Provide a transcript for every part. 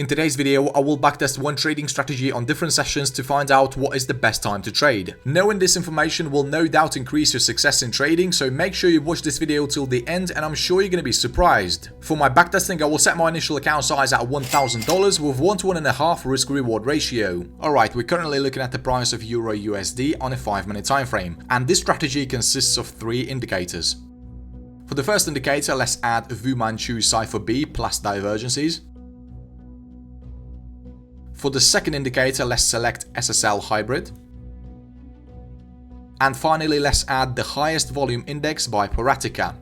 In today's video, I will backtest one trading strategy on different sessions to find out what is the best time to trade. Knowing this information will no doubt increase your success in trading, so make sure you watch this video till the end and I'm sure you're going to be surprised. For my backtesting, I will set my initial account size at $1,000 with 1 to 1.5 risk reward ratio. Alright, we're currently looking at the price of Euro USD on a 5-minute time frame, and this strategy consists of 3 indicators. For the first indicator, let's add Fu Manchu Cipher B plus divergences. For the second indicator, let's select SSL Hybrid. And finally, let's add the highest volume index by Paratica.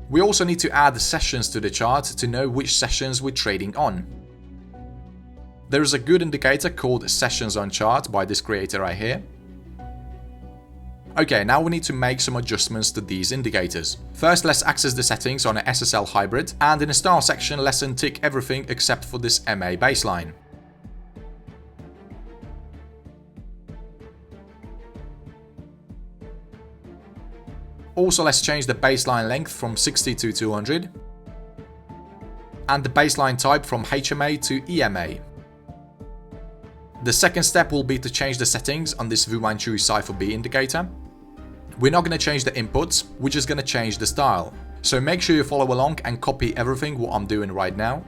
We also need to add sessions to the chart to know which sessions we're trading on. There is a good indicator called Sessions on Chart by this creator right here. Okay, now we need to make some adjustments to these indicators. First, let's access the settings on an SSL Hybrid, and in the Style section, let's untick everything except for this MA baseline. Also, let's change the baseline length from 60 to 200 and the baseline type from HMA to EMA. The second step will be to change the settings on this Fu Manchu Cipher B indicator. We're not going to change the inputs, we're just going to change the style. So make sure you follow along and copy everything what I'm doing right now.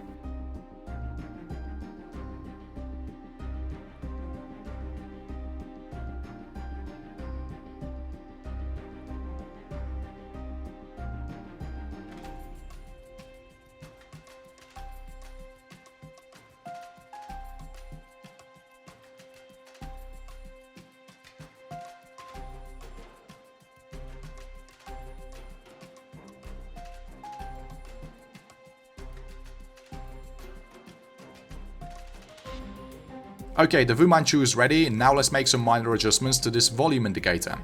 Okay, the Fu Manchu is ready, now let's make some minor adjustments to this volume indicator.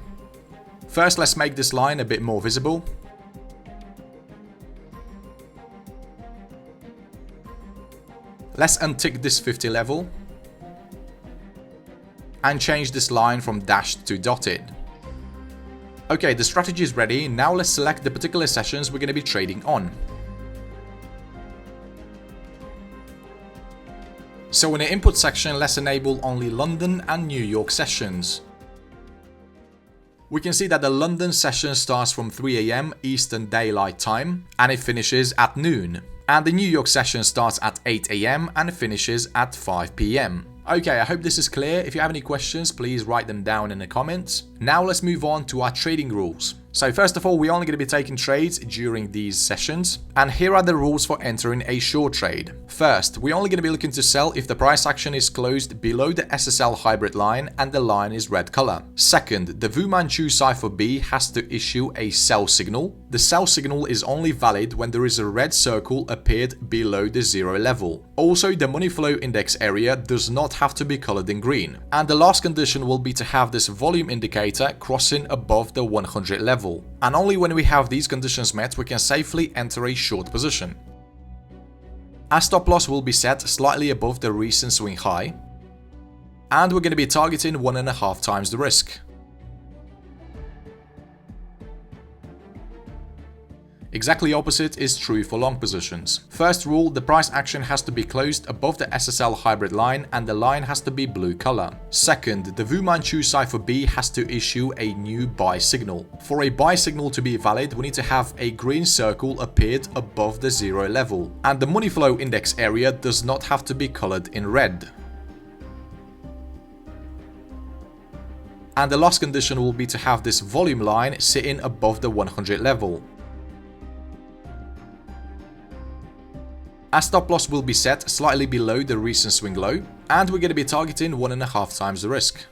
First, let's make this line a bit more visible. Let's untick this 50 level and change this line from dashed to dotted. Okay, the strategy is ready, now let's select the particular sessions we're going to be trading on. So in the input section, let's enable only London and New York sessions. We can see that the London session starts from 3 AM Eastern Daylight Time and it finishes at noon. And the New York session starts at 8 AM and finishes at 5 PM. Okay, I hope this is clear. If you have any questions, please write them down in the comments. Now let's move on to our trading rules. So first of all, we're only going to be taking trades during these sessions. And here are the rules for entering a short trade. First, we're only going to be looking to sell if the price action is closed below the SSL Hybrid line and the line is red color. Second, the Fu Manchu Cipher B has to issue a sell signal. The sell signal is only valid when there is a red circle appeared below the 0 level. Also, the money flow index area does not have to be colored in green. And the last condition will be to have this volume indicator crossing above the 100 level. And only when we have these conditions met, we can safely enter a short position. Our stop loss will be set slightly above the recent swing high, and we're going to be targeting 1.5 times the risk. Exactly opposite is true for long positions. First rule, the price action has to be closed above the SSL Hybrid line and the line has to be blue color. Second, the Fu Manchu Cipher B has to issue a new buy signal. For a buy signal to be valid, we need to have a green circle appeared above the 0 level. And the money flow index area does not have to be colored in red. And the last condition will be to have this volume line sitting above the 100 level. Our stop loss will be set slightly below the recent swing low, and we're going to be targeting 1.5 times the risk.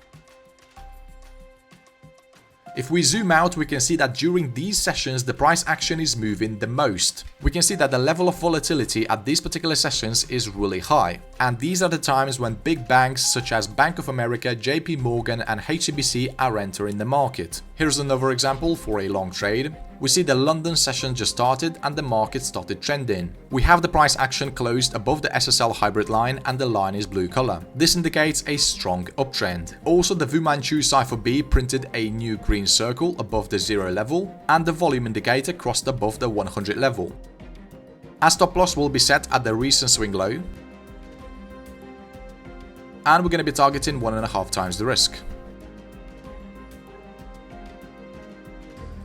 If we zoom out, we can see that during these sessions, the price action is moving the most. We can see that the level of volatility at these particular sessions is really high. And these are the times when big banks such as Bank of America, JP Morgan and HSBC are entering the market. Here's another example for a long trade. We see the London session just started and the market started trending. We have the price action closed above the SSL Hybrid line and the line is blue color. This indicates a strong uptrend. Also, the Fu Manchu Cipher B printed a new green circle above the 0 level and the volume indicator crossed above the 100 level. Our stop loss will be set at the recent swing low. and we're going to be targeting 1.5 times the risk.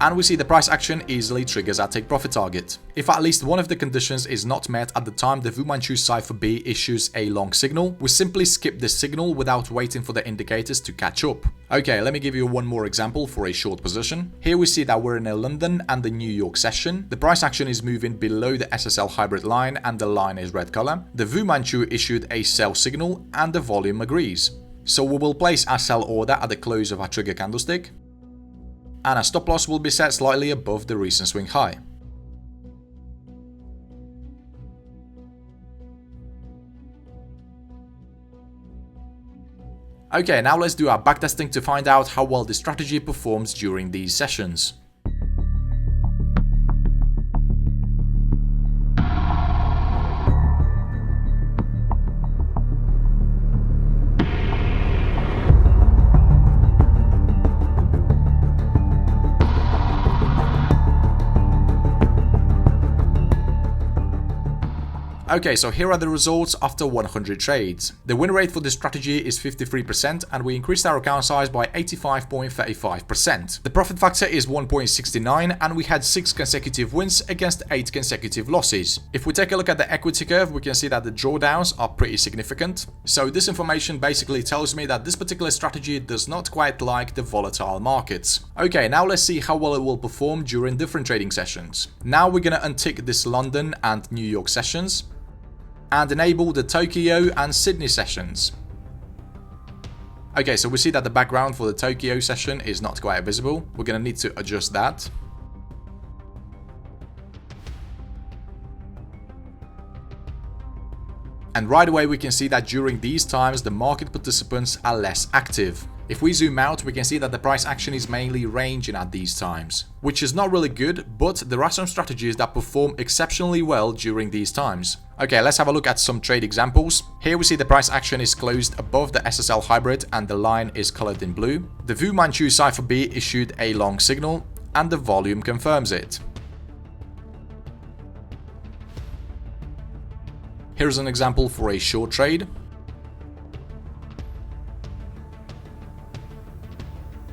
And we see the price action easily triggers our take profit target. If at least one of the conditions is not met at the time the Fu Manchu Cipher B issues a long signal, we simply skip this signal without waiting for the indicators to catch up. Okay, let me give you one more example for a short position. Here we see that we're in a London and the New York session. The price action is moving below the SSL hybrid line and the line is red color. The Fu Manchu issued a sell signal and the volume agrees. So we will place our sell order at the close of our trigger candlestick, and our stop loss will be set slightly above the recent swing high. Okay, now let's do our backtesting to find out how well the strategy performs during these sessions. Okay, so here are the results after 100 trades. The win rate for this strategy is 53% and we increased our account size by 85.35%. The profit factor is 1.69 and we had 6 consecutive wins against 8 consecutive losses. If we take a look at the equity curve, we can see that the drawdowns are pretty significant. So this information basically tells me that this particular strategy does not quite like the volatile markets. Okay, now let's see how well it will perform during different trading sessions. Now we're gonna untick this London and New York sessions and enable the Tokyo and Sydney sessions. Okay, so we see that the background for the Tokyo session is not quite visible. We're gonna need to adjust that. And right away we can see that during these times the market participants are less active. If we zoom out, we can see that the price action is mainly ranging at these times, which is not really good, but there are some strategies that perform exceptionally well during these times. Okay, let's have a look at some trade examples. Here we see the price action is closed above the SSL hybrid and the line is colored in blue. The Fu Manchu Cipher B issued a long signal and the volume confirms it. Here's an example for a short trade.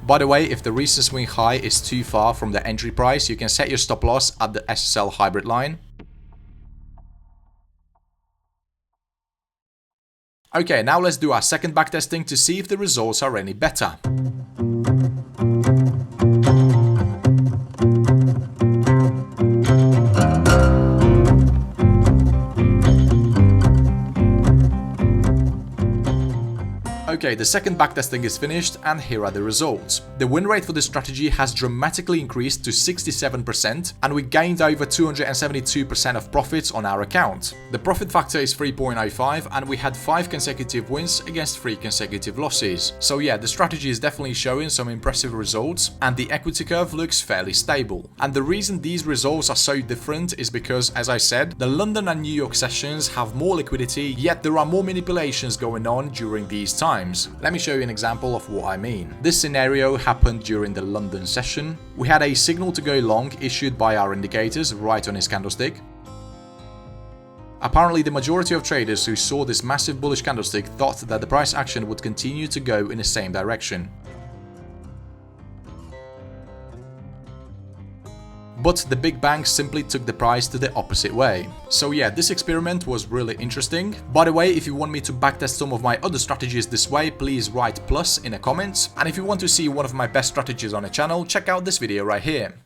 By the way, if the recent swing high is too far from the entry price, you can set your stop loss at the SSL hybrid line. Okay, now let's do our second backtesting to see if the results are any better. Okay, the second backtesting is finished and here are the results. The win rate for this strategy has dramatically increased to 67% and we gained over 272% of profits on our account. The profit factor is 3.05 and we had 5 consecutive wins against 3 consecutive losses. So yeah, the strategy is definitely showing some impressive results and the equity curve looks fairly stable. And the reason these results are so different is because, as I said, the London and New York sessions have more liquidity, yet there are more manipulations going on during these times. Let me show you an example of what I mean. This scenario happened during the London session. We had a signal to go long issued by our indicators right on his candlestick. Apparently, the majority of traders who saw this massive bullish candlestick thought that the price action would continue to go in the same direction. But the big banks simply took the price to the opposite way. So yeah, this experiment was really interesting. By the way, if you want me to backtest some of my other strategies this way, please write plus in the comments. And if you want to see one of my best strategies on the channel, check out this video right here.